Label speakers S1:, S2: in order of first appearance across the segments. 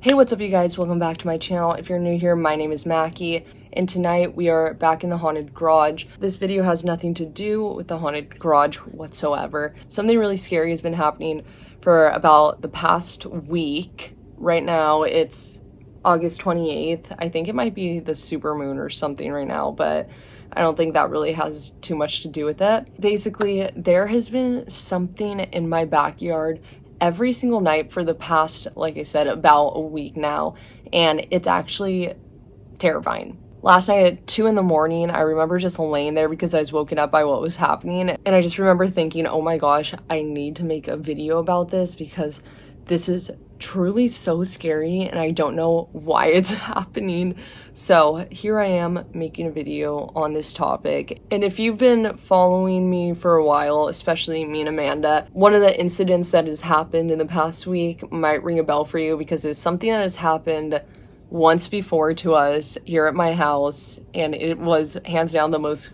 S1: Hey, what's up you guys? Welcome back to my channel. If you're new here, my name is Mackie, and tonight we are back in the haunted garage. This video has nothing to do with the haunted garage whatsoever. Something really scary has been happening for about the past week. Right now it's August 28th. I think it might be the supermoon or something right now, but I don't think that really has too much to do with it. Basically, there has been something in my backyard every single night for the past, like I said, about a week now, and it's actually terrifying. Last night at 2 in the morning, I remember just laying there because I was woken up by what was happening, and I just remember thinking, oh my gosh, I need to make a video about this because this is truly so scary and I don't know why it's happening. So here I am making a video on this topic. And if you've been following me for a while, especially me and Amanda, one of the incidents that has happened in the past week might ring a bell for you because it's something that has happened once before to us here at my house, and it was hands down the most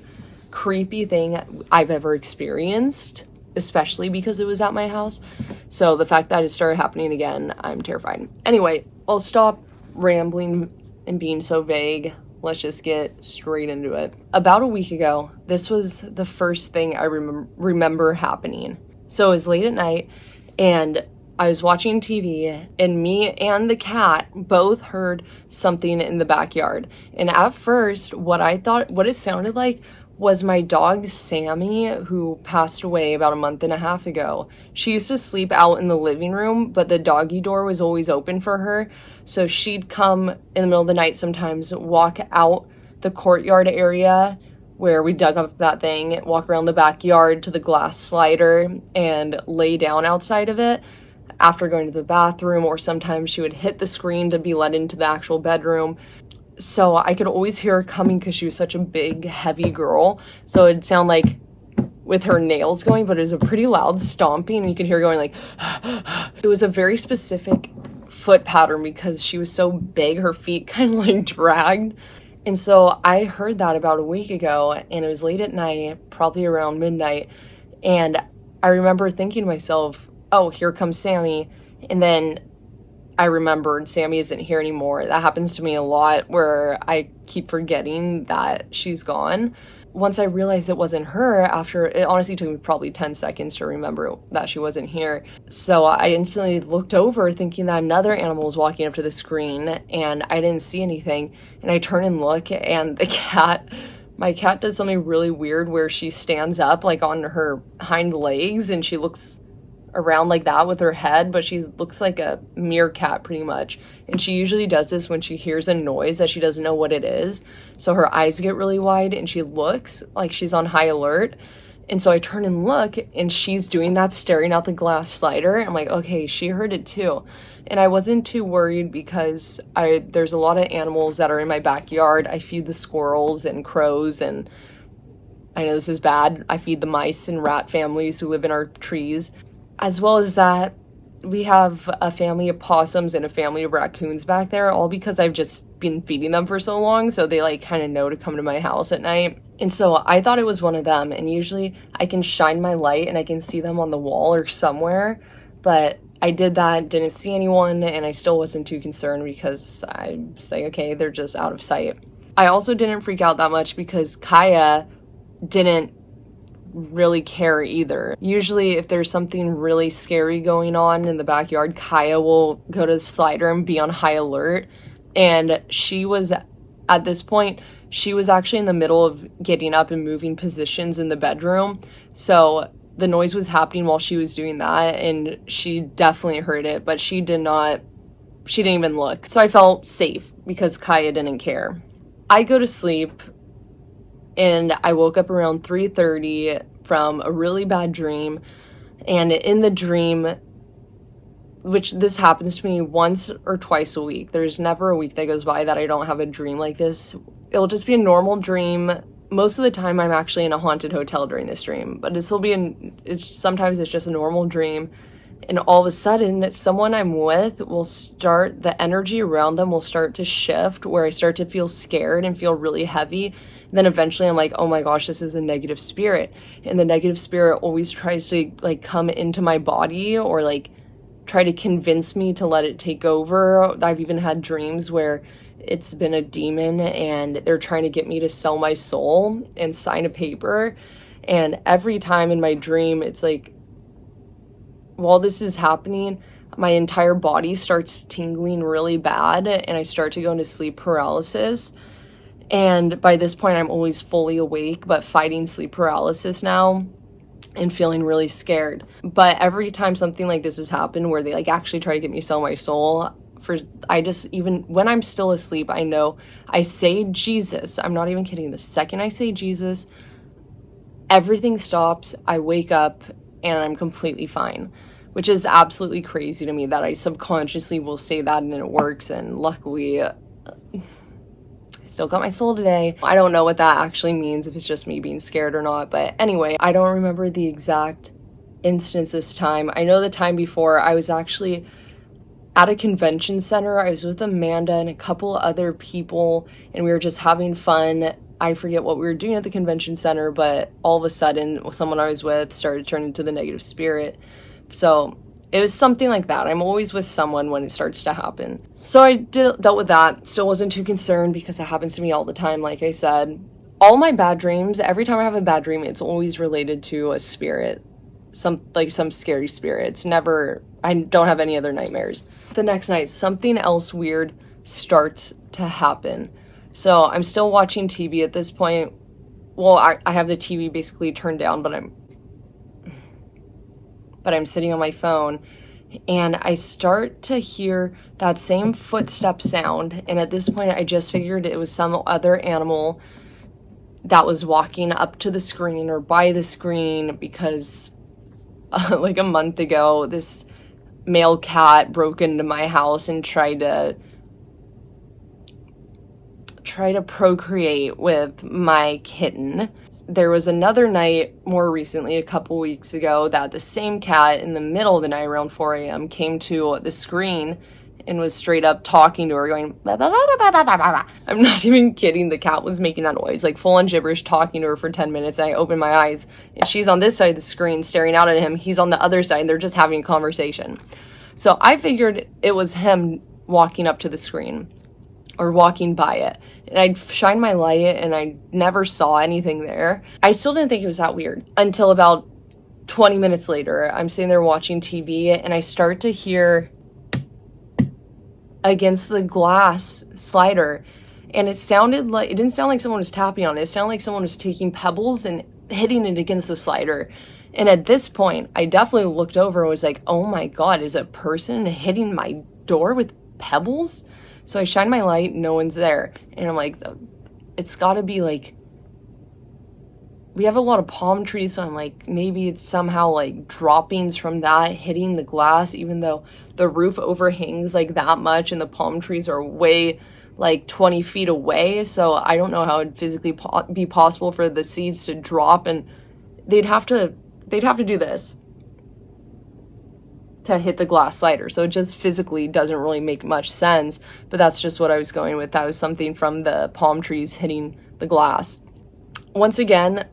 S1: creepy thing I've ever experienced, especially because it was at my house. So the fact that it started happening again, I'm terrified. Anyway, I'll stop rambling and being so vague. Let's just get straight into it. About a week ago, this was the first thing I remember happening. So it was late at night and I was watching TV, and me and the cat both heard something in the backyard. And at first, what it sounded like was my dog Sammy, who passed away about a month and a half ago. She used to sleep out in the living room, but the doggy door was always open for her. So she'd come in the middle of the night sometimes, walk out the courtyard area where we dug up that thing, walk around the backyard to the glass slider and lay down outside of it after going to the bathroom, or sometimes she would hit the screen to be let into the actual bedroom. So I could always hear her coming because she was such a big, heavy girl. So it'd sound like with her nails going, but it was a pretty loud stomping, and you could hear her going like, it was a very specific foot pattern because she was so big, her feet kind of like dragged. And so I heard that about a week ago, and it was late at night, probably around midnight. And I remember thinking to myself, oh, here comes Sammy. And then I remembered Sammy isn't here anymore. That happens to me a lot where I keep forgetting that she's gone. Once I realized it wasn't her, after it honestly took me probably 10 seconds to remember that she wasn't here. So I instantly looked over thinking that another animal was walking up to the screen, and I didn't see anything. And I turn and look, and my cat does something really weird where she stands up like on her hind legs and she looks around like that with her head, but she looks like a meerkat pretty much. And she usually does this when she hears a noise that she doesn't know what it is. So her eyes get really wide and she looks like she's on high alert. And so I turn and look, and she's doing that, staring out the glass slider. I'm like, okay, she heard it too. And I wasn't too worried because there's a lot of animals that are in my backyard. I feed the squirrels and crows, and I know this is bad, I feed the mice and rat families who live in our trees. As well as that, we have a family of possums and a family of raccoons back there, all because I've just been feeding them for so long, so they like kind of know to come to my house at night. And so I thought it was one of them, and usually I can shine my light and I can see them on the wall or somewhere, but I did that, didn't see anyone, and I still wasn't too concerned because I say, okay, they're just out of sight. I also didn't freak out that much because Kaya didn't really care either. Usually if there's something really scary going on in the backyard, Kaya will go to the slider and be on high alert. And she was, at this point, she was actually in the middle of getting up and moving positions in the bedroom. So the noise was happening while she was doing that, and she definitely heard it, but she didn't even look. So I felt safe because Kaya didn't care. I go to sleep, and I woke up around 3:30 from a really bad dream. And in the dream, which this happens to me once or twice a week, there's never a week that goes by that I don't have a dream like this. It'll just be a normal dream. Most of the time I'm actually in a haunted hotel during this dream, but sometimes it's just a normal dream. And all of a sudden, someone I'm with the energy around them will start to shift, where I start to feel scared and feel really heavy. And then eventually I'm like, oh my gosh, this is a negative spirit. And the negative spirit always tries to like come into my body or like try to convince me to let it take over. I've even had dreams where it's been a demon and they're trying to get me to sell my soul and sign a paper. And every time in my dream, it's like, while this is happening, my entire body starts tingling really bad and I start to go into sleep paralysis. And by this point, I'm always fully awake, but fighting sleep paralysis now and feeling really scared. But every time something like this has happened where they like actually try to get me to sell my soul, even when I'm still asleep, I know I say Jesus. I'm not even kidding. The second I say Jesus, everything stops. I wake up and I'm completely fine, which is absolutely crazy to me that I subconsciously will say that and it works. And luckily, I still got my soul today. I don't know what that actually means, if it's just me being scared or not. But anyway, I don't remember the exact instance this time. I know the time before I was actually at a convention center. I was with Amanda and a couple other people and we were just having fun. I forget what we were doing at the convention center, but all of a sudden someone I was with started turning into the negative spirit. So it was something like that. I'm always with someone when it starts to happen. So I dealt with that. Still wasn't too concerned because it happens to me all the time. Like I said, all my bad dreams, every time I have a bad dream, it's always related to a spirit, some scary spirit. It's never, I don't have any other nightmares. The next night, something else weird starts to happen. So I'm still watching TV at this point. Well, I have the TV basically turned down, but I'm sitting on my phone and I start to hear that same footstep sound. And at this point, I just figured it was some other animal that was walking up to the screen or by the screen because like a month ago, this male cat broke into my house and tried to procreate with my kitten. There was another night more recently, a couple weeks ago, that the same cat in the middle of the night around 4 a.m. came to the screen and was straight up talking to her, going, blah, blah, blah, blah, blah, blah, blah. I'm not even kidding. The cat was making that noise, like full on gibberish, talking to her for 10 minutes. And I opened my eyes and she's on this side of the screen staring out at him. He's on the other side and they're just having a conversation. So I figured it was him walking up to the screen or walking by it. And I'd shine my light and I never saw anything there. I still didn't think it was that weird until about 20 minutes later. I'm sitting there watching TV and I start to hear against the glass slider. And it didn't sound like someone was tapping on it. It sounded like someone was taking pebbles and hitting it against the slider. And at this point, I definitely looked over and was like, oh my God, is a person hitting my door with pebbles? So I shine my light, no one's there. And I'm like, it's gotta be like, we have a lot of palm trees, so I'm like, maybe it's somehow like droppings from that hitting the glass, even though the roof overhangs like that much and the palm trees are way like 20 feet away. So I don't know how it'd physically be possible for the seeds to drop, and they'd have to do this to hit the glass slider. So it just physically doesn't really make much sense, but that's just what I was going with. That was something from the palm trees hitting the glass. Once again,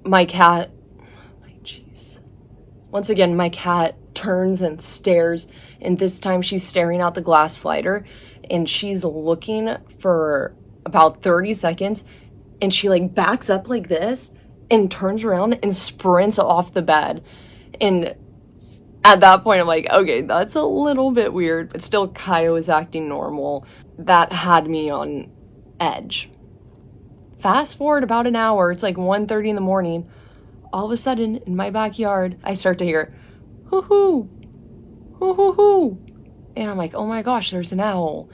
S1: my cat turns and stares, and this time she's staring out the glass slider and she's looking for about 30 seconds and she like backs up like this and turns around and sprints off the bed. And at that point, I'm like, okay, that's a little bit weird, but still Kaya was acting normal. That had me on edge. Fast forward about an hour, it's like 1:30 in the morning. All of a sudden, in my backyard, I start to hear, hoo-hoo, hoo-hoo-hoo. And I'm like, oh my gosh, there's an owl.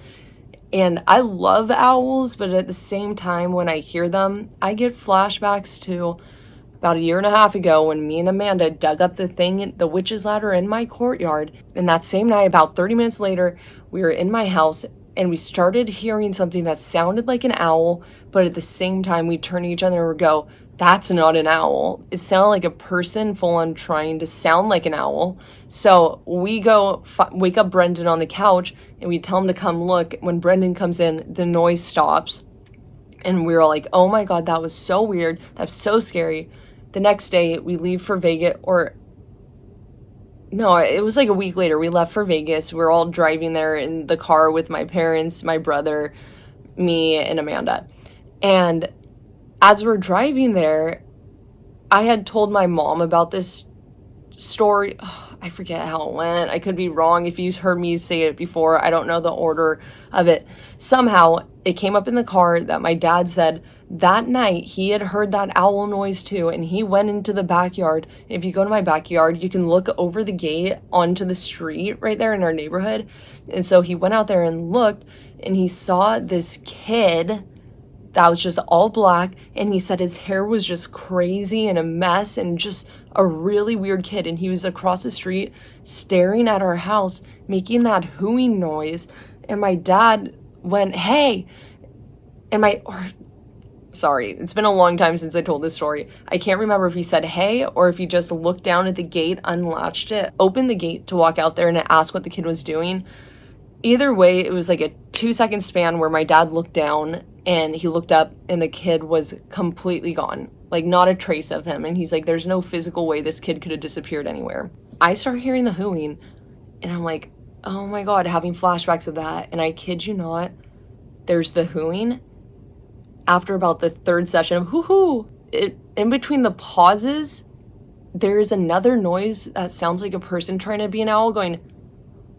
S1: And I love owls, but at the same time, when I hear them, I get flashbacks to about 1.5 years ago when me and Amanda dug up the witch's ladder in my courtyard. And that same night, about 30 minutes later, we were in my house and we started hearing something that sounded like an owl, but at the same time, we turn to each other and we go, that's not an owl. It sounded like a person full on trying to sound like an owl. So we go wake up Brendan on the couch and we tell him to come look. When Brendan comes in, the noise stops. And we were like, oh my God, that was so weird. That's so scary. The next day we leave for Vegas, or no, it was like a week later. We left for Vegas. We were all driving there in the car with my parents, my brother, me, and Amanda. And as we're driving there, I had told my mom about this story. Oh, I forget how it went. I could be wrong. If you've heard me say it before, I don't know the order of it. Somehow it came up in the car that my dad said that night he had heard that owl noise too, and he went into the backyard. If you go to my backyard, you can look over the gate onto the street right there in our neighborhood. And so he went out there and looked, and he saw this kid that was just all black, and he said his hair was just crazy and a mess and just a really weird kid, and he was across the street staring at our house making that hooing noise. And my dad went, "Hey," and sorry, it's been a long time since I told this story. I can't remember if he said hey or if he just looked down at the gate, unlatched it, opened the gate to walk out there and ask what the kid was doing. Either way, it was like a 2-second span where my dad looked down and he looked up and the kid was completely gone. Like, not a trace of him. And he's like, there's no physical way this kid could have disappeared anywhere. I start hearing the hooing and I'm like, oh my God, having flashbacks of that. And I kid you not, there's the hooing. After about the third session of hoo-hoo, in between the pauses, there's another noise that sounds like a person trying to be an owl going,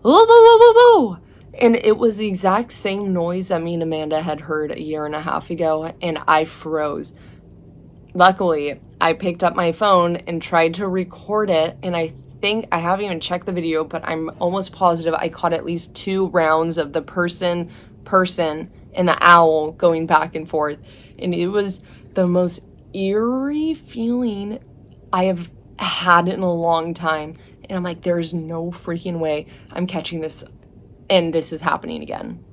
S1: woo, woo, woo, woo, woo. And it was the exact same noise that me and Amanda had heard a year and a half ago, and I froze. Luckily, I picked up my phone and tried to record it, and I think, I haven't even checked the video, but I'm almost positive I caught at least 2 rounds of the person, and the owl going back and forth. And it was the most eerie feeling I have had in a long time. And I'm like, there's no freaking way I'm catching this and this is happening again.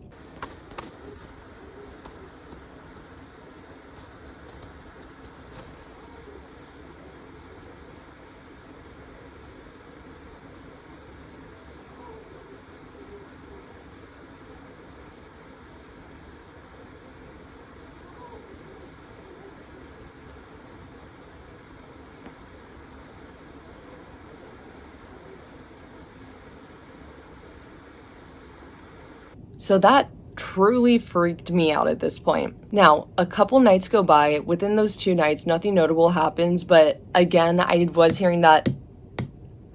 S1: So that truly freaked me out at this point. Now, a couple nights go by. Within those 2 nights, nothing notable happens, but again, I was hearing that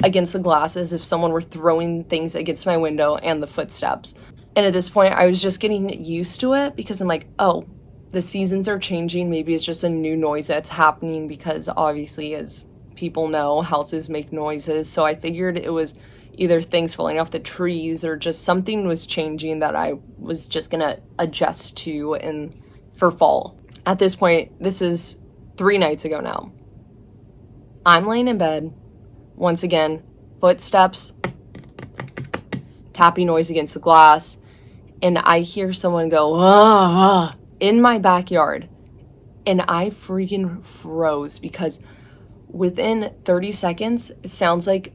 S1: against the glass as if someone were throwing things against my window and the footsteps. And at this point, I was just getting used to it because I'm like, oh, the seasons are changing. Maybe it's just a new noise that's happening because obviously, as people know, houses make noises. So I figured it was either things falling off the trees or just something was changing that I was just gonna adjust to for fall. At this point, this is 3 nights ago now. I'm laying in bed. Once again, footsteps, tapping noise against the glass, and I hear someone go, ah, in my backyard. And I freaking froze because within 30 seconds, it sounds like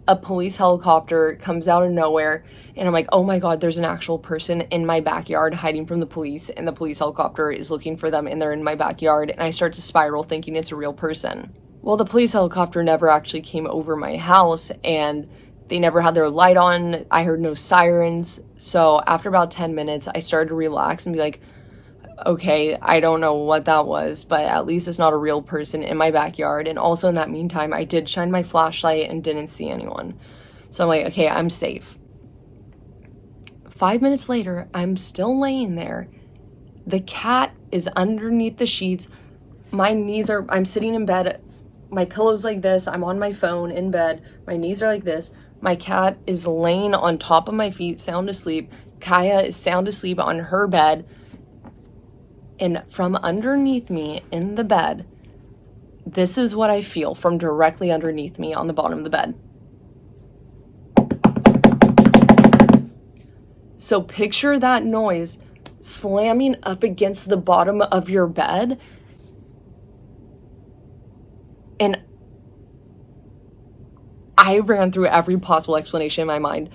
S1: a police helicopter comes out of nowhere, and I'm like, oh my God, there's an actual person in my backyard hiding from the police, and the police helicopter is looking for them, and they're in my backyard, and I start to spiral thinking it's a real person. Well, the police helicopter never actually came over my house, and they never had their light on. I heard no sirens. So after about 10 minutes, I started to relax and be like, okay, I don't know what that was, but at least it's not a real person in my backyard. And also in that meantime, I did shine my flashlight and didn't see anyone. So I'm like, okay, I'm safe. 5 minutes later, I'm still laying there. The cat is underneath the sheets. I'm sitting in bed. My pillow's like this. I'm on my phone in bed. My knees are like this. My cat is laying on top of my feet, sound asleep. Kaya is sound asleep on her bed. And from underneath me in the bed, this is what I feel from directly underneath me on the bottom of the bed. So picture that noise slamming up against the bottom of your bed. And I ran through every possible explanation in my mind.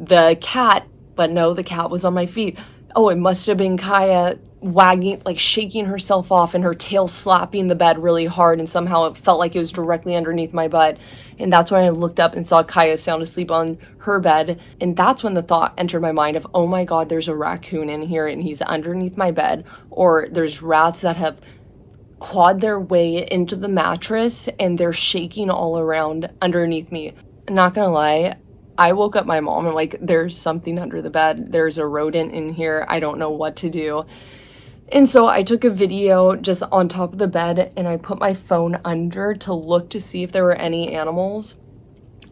S1: The cat, but no, the cat was on my feet. Oh, it must have been Kaya wagging, like shaking herself off, and her tail slapping the bed really hard, and somehow it felt like it was directly underneath my butt. And that's when I looked up and saw Kaya sound asleep on her bed, and that's when the thought entered my mind of, oh my god, there's a raccoon in here and he's underneath my bed, or there's rats that have clawed their way into the mattress and they're shaking all around underneath me. Not gonna lie, I woke up my mom and like, there's something under the bed, there's a rodent in here, I don't know what to do. And so I took a video just on top of the bed, and I put my phone under to look to see if there were any animals.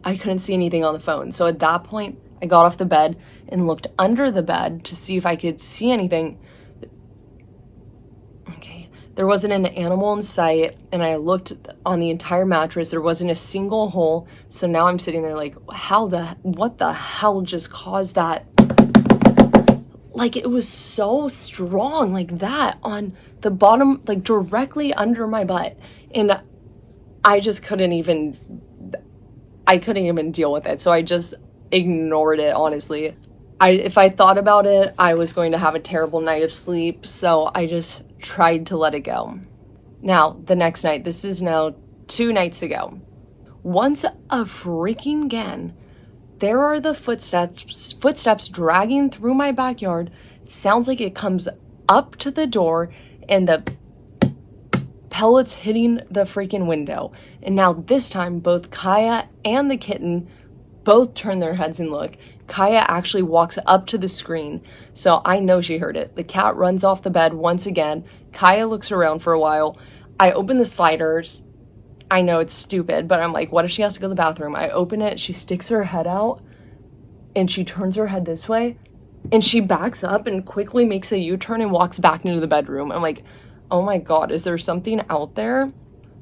S1: I couldn't see anything on the phone. So at that point, I got off the bed and looked under the bed to see if I could see anything. Okay, there wasn't an animal in sight, and I looked on the entire mattress. There wasn't a single hole. So now I'm sitting there like, what the hell just caused that? Like, it was so strong like that on the bottom, like directly under my butt. And I just couldn't even deal with it. So I just ignored it, honestly. If I thought about it, I was going to have a terrible night of sleep. So I just tried to let it go. Now, the next night, this is now 2 nights ago. Once freaking again, there are the footsteps dragging through my backyard. It sounds like it comes up to the door, and the pellets hitting the freaking window. And now this time, both Kaya and the kitten both turn their heads and look. Kaya actually walks up to the screen, so I know she heard it. The cat runs off the bed once again. Kaya looks around for a while. I open the sliders. I know it's stupid, but I'm like, what if she has to go to the bathroom? I open it, she sticks her head out, and she turns her head this way, and she backs up and quickly makes a U-turn and walks back into the bedroom. I'm like, oh my god, is there something out there?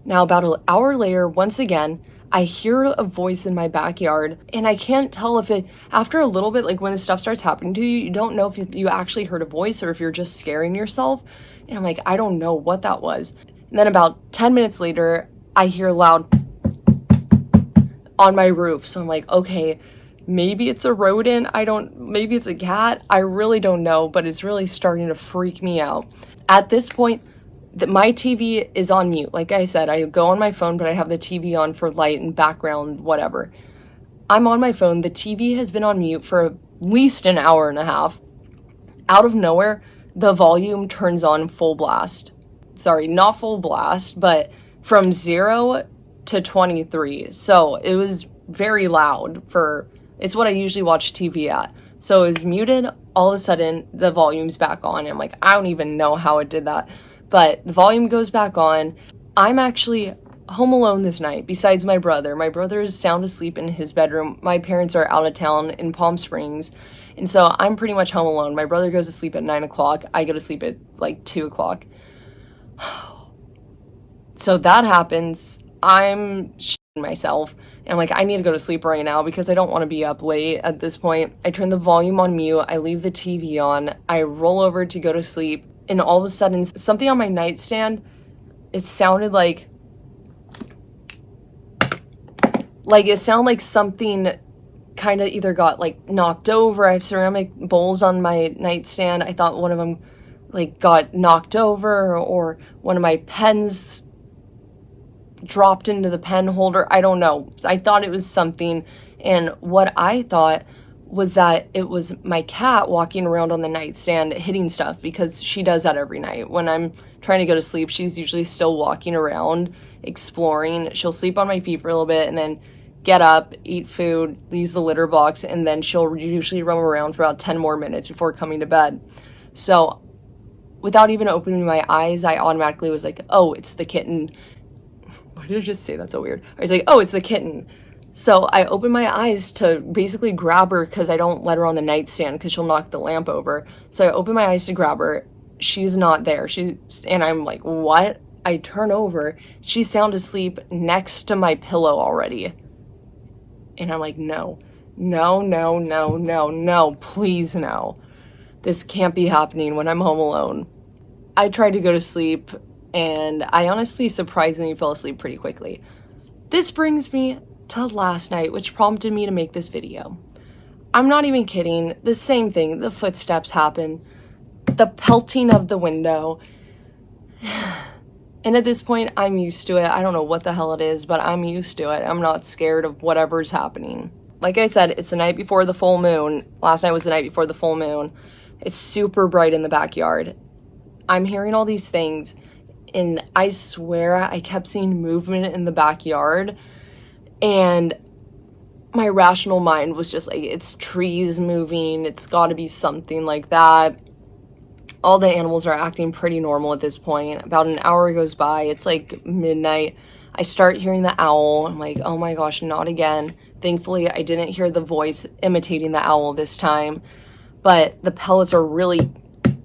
S1: Now, about an hour later, once again, I hear a voice in my backyard, and I can't tell if it, after a little bit, like when this stuff starts happening to you, you don't know if you actually heard a voice or if you're just scaring yourself. And I'm like, I don't know what that was. And then about 10 minutes later, I hear loud on my roof. So I'm like, okay, maybe it's a rodent. Maybe it's a cat. I really don't know, but it's really starting to freak me out. At this point, my TV is on mute. Like I said, I go on my phone, but I have the TV on for light and background, whatever. I'm on my phone. The TV has been on mute for at least an hour and a half. Out of nowhere, the volume turns on full blast. Sorry, not full blast, but from 0 to 23. So it was very loud it's what I usually watch TV at. So it was muted, all of a sudden the volume's back on. I'm like, I don't even know how it did that. But the volume goes back on. I'm actually home alone this night, besides my brother. My brother is sound asleep in his bedroom. My parents are out of town in Palm Springs. And so I'm pretty much home alone. My brother goes to sleep at 9 o'clock. I go to sleep at like 2 o'clock. So that happens. I'm shitting myself. And I'm like, I need to go to sleep right now because I don't want to be up late at this point. I turn the volume on mute. I leave the TV on. I roll over to go to sleep. And all of a sudden, something on my nightstand, it sounded like it sounded like something kind of either got like knocked over. I have ceramic bowls on my nightstand. I thought one of them like got knocked over, or one of my pens dropped into the pen holder. I don't know. I thought it was something, and what I thought was that it was my cat walking around on the nightstand hitting stuff, because she does that every night. When I'm trying to go to sleep, she's usually still walking around, exploring. She'll sleep on my feet for a little bit and then get up, eat food, use the litter box, and then she'll usually roam around for about 10 more minutes before coming to bed. So without even opening my eyes, I automatically was like, oh, it's the kitten. Why did I just say that so weird? I was like, oh, it's the kitten. So I open my eyes to basically grab her, because I don't let her on the nightstand because she'll knock the lamp over. So I open my eyes to grab her. She's not there. And I'm like, what? I turn over. She's sound asleep next to my pillow already. And I'm like, no, please no. This can't be happening when I'm home alone. I tried to go to sleep, and I honestly surprisingly fell asleep pretty quickly. This brings me to last night, which prompted me to make this video. I'm not even kidding. The same thing. The footsteps happen. the pelting of the window. And at this point, I'm used to it. I don't know what the hell it is, but I'm used to it. I'm not scared of whatever's happening. Like I said, it's the night before the full moon. Last night was the night before the full moon. It's super bright in the backyard. I'm hearing all these things, and I swear I kept seeing movement in the backyard, and my rational mind was just like, it's trees moving, it's got to be something like that. All the animals are acting pretty normal at this point. About an hour goes by, it's like midnight. I start hearing the owl. I'm like, oh my gosh, not again. Thankfully, I didn't hear the voice imitating the owl this time, but the pellets are really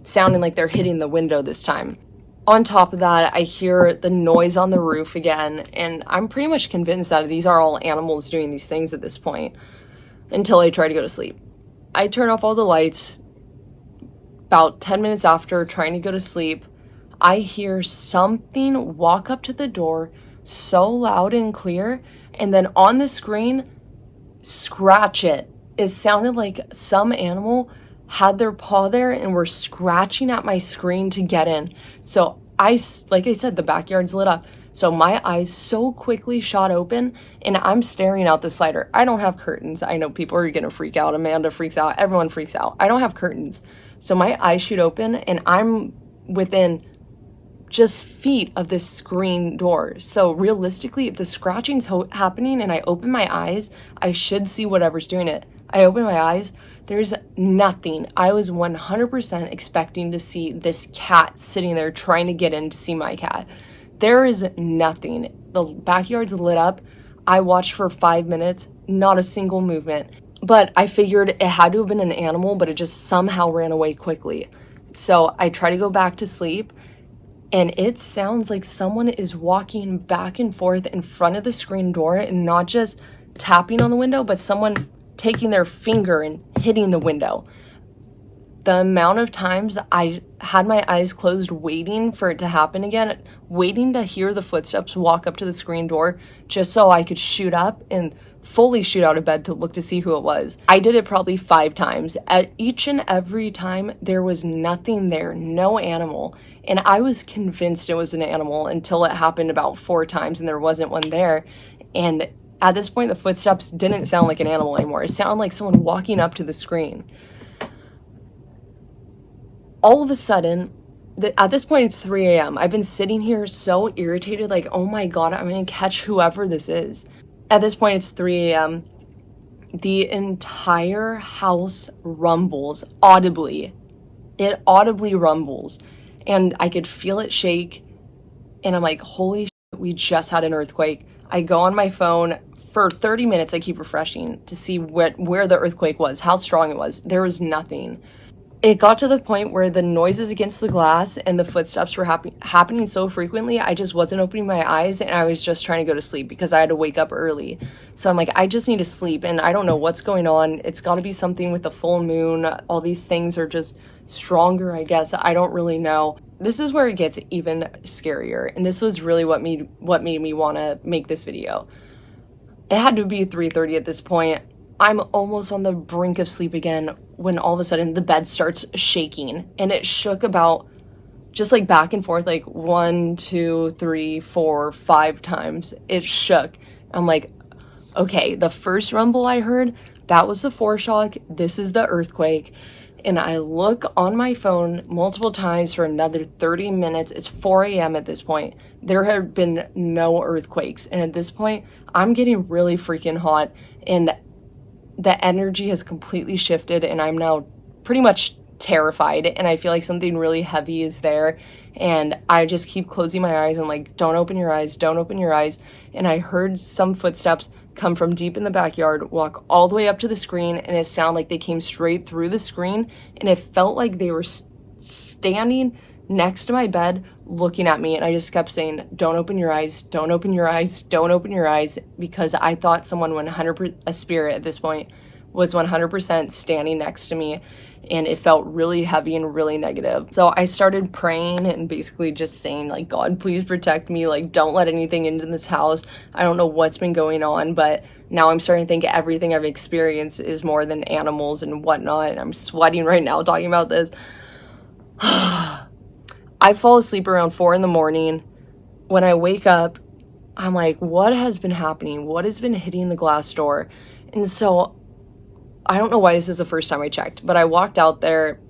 S1: sounding like they're hitting the window this time. On top of that, I hear the noise on the roof again, and I'm pretty much convinced that these are all animals doing these things at this point, until I try to go to sleep. I turn off all the lights. About 10 minutes after trying to go to sleep, I hear something walk up to the door so loud and clear, and then on the screen, scratch it. It sounded like some animal had their paw there and were scratching at my screen to get in. So like I said, the backyard's lit up. So my eyes so quickly shot open, and I'm staring out the slider. I don't have curtains. I know people are gonna freak out. Amanda freaks out. Everyone freaks out. I don't have curtains. So my eyes shoot open, and I'm within just feet of this screen door. So realistically, if the scratching's happening and I open my eyes, I should see whatever's doing it. I open my eyes, there's nothing. I was 100% expecting to see this cat sitting there trying to get in to see my cat. There is nothing. The backyard's lit up. I watched for 5 minutes, not a single movement. But I figured it had to have been an animal, but it just somehow ran away quickly. So I try to go back to sleep, and it sounds like someone is walking back and forth in front of the screen door, and not just tapping on the window, but someone taking their finger and hitting the window. The amount of times I had my eyes closed waiting for it to happen again, waiting to hear the footsteps walk up to the screen door just so I could shoot up and fully shoot out of bed to look to see who it was. I did it probably 5 times. At each and every time, there was nothing there, no animal. And I was convinced it was an animal until it happened about 4 times and there wasn't one there. And at this point, the footsteps didn't sound like an animal anymore. It sounded like someone walking up to the screen. All of a sudden, at this point, it's 3 a.m. I've been sitting here so irritated, like, oh my God, I'm going to catch whoever this is. At this point, it's 3 a.m. The entire house rumbles audibly. It audibly rumbles. And I could feel it shake. And I'm like, holy shit, we just had an earthquake. I go on my phone. For 30 minutes, I keep refreshing to see where the earthquake was, how strong it was. There was nothing. It got to the point where the noises against the glass and the footsteps were happening so frequently, I just wasn't opening my eyes, and I was just trying to go to sleep because I had to wake up early. So I'm like, I just need to sleep, and I don't know what's going on. It's got to be something with the full moon. All these things are just stronger, I guess. I don't really know. This is where it gets even scarier, and this was really what made me want to make this video. It had to be 3:30 at this point. I'm almost on the brink of sleep again when all of a sudden the bed starts shaking, and it shook about just like back and forth, like 1, 2, 3, 4, 5 times. It shook. I'm like, okay, the first rumble I heard, that was the foreshock. This is the earthquake. And I look on my phone multiple times for another 30 minutes. It's 4 a.m. at this point. There have been no earthquakes. And at this point, I'm getting really freaking hot. And the energy has completely shifted. And I'm now pretty much terrified. And I feel like something really heavy is there. And I just keep closing my eyes. I'm like, don't open your eyes. Don't open your eyes. And I heard some footsteps come from deep in the backyard, walk all the way up to the screen, and it sounded like they came straight through the screen, and it felt like they were standing next to my bed looking at me, and I just kept saying, don't open your eyes, don't open your eyes, don't open your eyes, because I thought someone 100%, a spirit at this point, was 100% standing next to me, and it felt really heavy and really negative. So I started praying and basically just saying, like, God, please protect me, like, don't let anything into this house. I don't know what's been going on, but now I'm starting to think everything I've experienced is more than animals and whatnot, and I'm sweating right now talking about this. I fall asleep around 4 in the morning. When I wake up, I'm like, what has been happening? What has been hitting the glass door? And so I don't know why this is the first time I checked, but I walked out there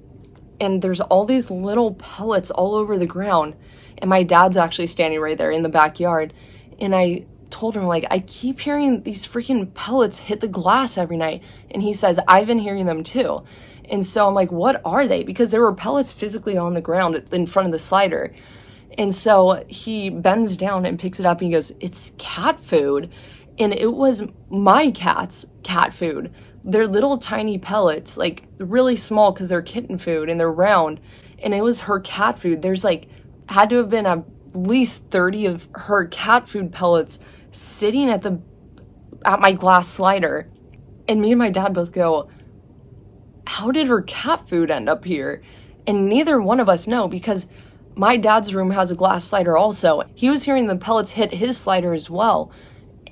S1: and there's all these little pellets all over the ground. And my dad's actually standing right there in the backyard. And I told him, like, I keep hearing these freaking pellets hit the glass every night. And he says, I've been hearing them too. And so I'm like, what are they? Because there were pellets physically on the ground in front of the slider. And so he bends down and picks it up and he goes, it's cat food. And it was my cat's cat food. They're little tiny pellets, like really small because they're kitten food and they're round. And it was her cat food. There's like, had to have been at least 30 of her cat food pellets sitting at my glass slider. And me and my dad both go, how did her cat food end up here? And neither one of us know, because my dad's room has a glass slider also. He was hearing the pellets hit his slider as well.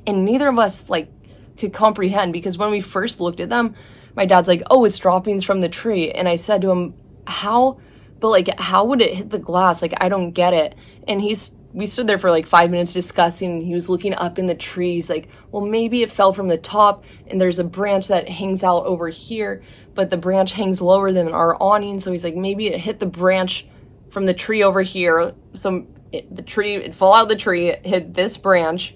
S1: And neither of us like could comprehend, because when we first looked at them, my dad's like, oh, it's droppings from the tree. And I said to him, how? But like, how would it hit the glass? Like, I don't get it. And we stood there for like 5 minutes discussing, and he was looking up in the trees like, well, maybe it fell from the top and there's a branch that hangs out over here, but the branch hangs lower than our awning. So he's like, maybe it hit the branch from the tree over here. So it fell out of the tree, it hit this branch,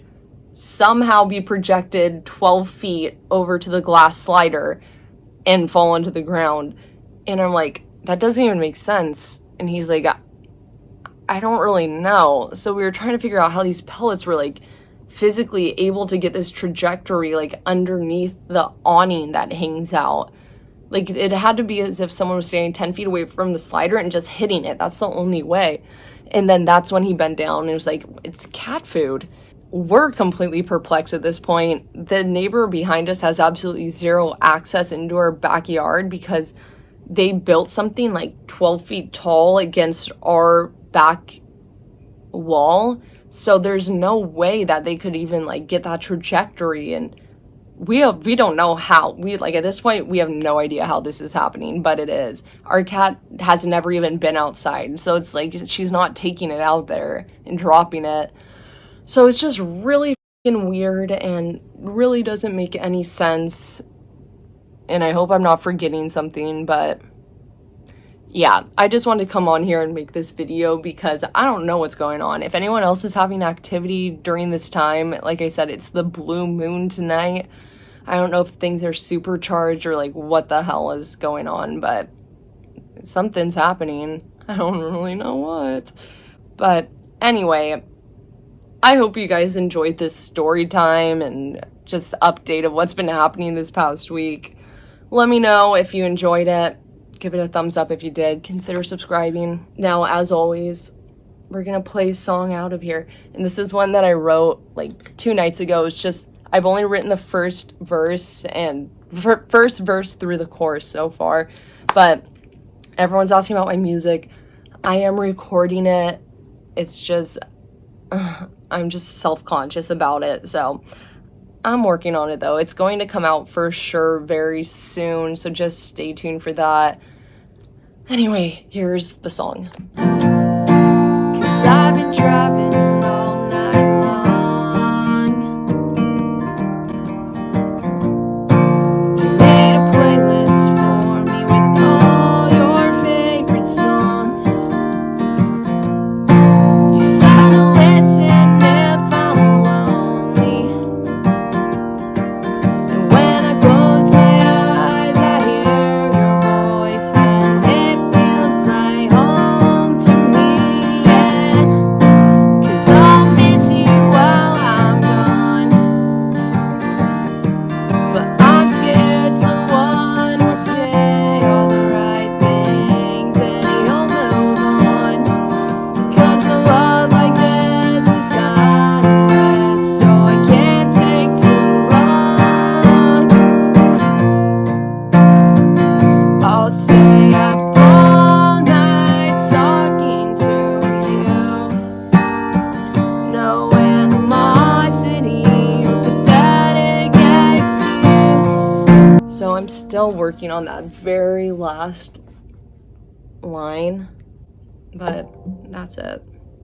S1: somehow be projected 12 feet over to the glass slider and fall into the ground. And I'm like, that doesn't even make sense. And he's like, I don't really know. So we were trying to figure out how these pellets were like physically able to get this trajectory like underneath the awning that hangs out. Like, it had to be as if someone was standing 10 feet away from the slider and just hitting it. That's the only way. And then that's when he bent down and it was like, it's cat food. We're completely perplexed at this point. The neighbor behind us has absolutely zero access into our backyard because they built something like 12 feet tall against our back wall. So there's no way that they could even like get that trajectory. And we don't know how. At this point, we have no idea how this is happening, but it is. Our cat has never even been outside. So it's like she's not taking it out there and dropping it. So it's just really fucking weird and really doesn't make any sense. And I hope I'm not forgetting something, but yeah, I just wanted to come on here and make this video because I don't know what's going on. If anyone else is having activity during this time, like I said, it's the blue moon tonight. I don't know if things are supercharged or like what the hell is going on, but something's happening. I don't really know what. But anyway, I hope you guys enjoyed this story time and just update of what's been happening this past week. Let me know if you enjoyed it. Give it a thumbs up if you did. Consider subscribing. Now, as always, we're gonna play a song out of here. And this is one that I wrote like 2 nights ago. It's just, I've only written the first verse and first verse through the chorus so far. But everyone's asking about my music. I am recording it. It's just, I'm just self-conscious about it. So I'm working on it though. It's going to come out for sure very soon. So just stay tuned for that. Anyway, here's the song. 'Cause I've been driving all night long. You made a playlist for me with all your favorite songs. You said to listen if I'm lonely. And when I close my eyes, I hear your voice, and it feels like home to me. And 'cause I'll miss you while I'm gone, but I'm scared someone will say all the right things and you'll move on. 'Cause a love like this is not a mess, so I can't take too long. I'll stay up all night talking to you, no animosity or pathetic excuse. So I'm still working on that very last line. but that's it.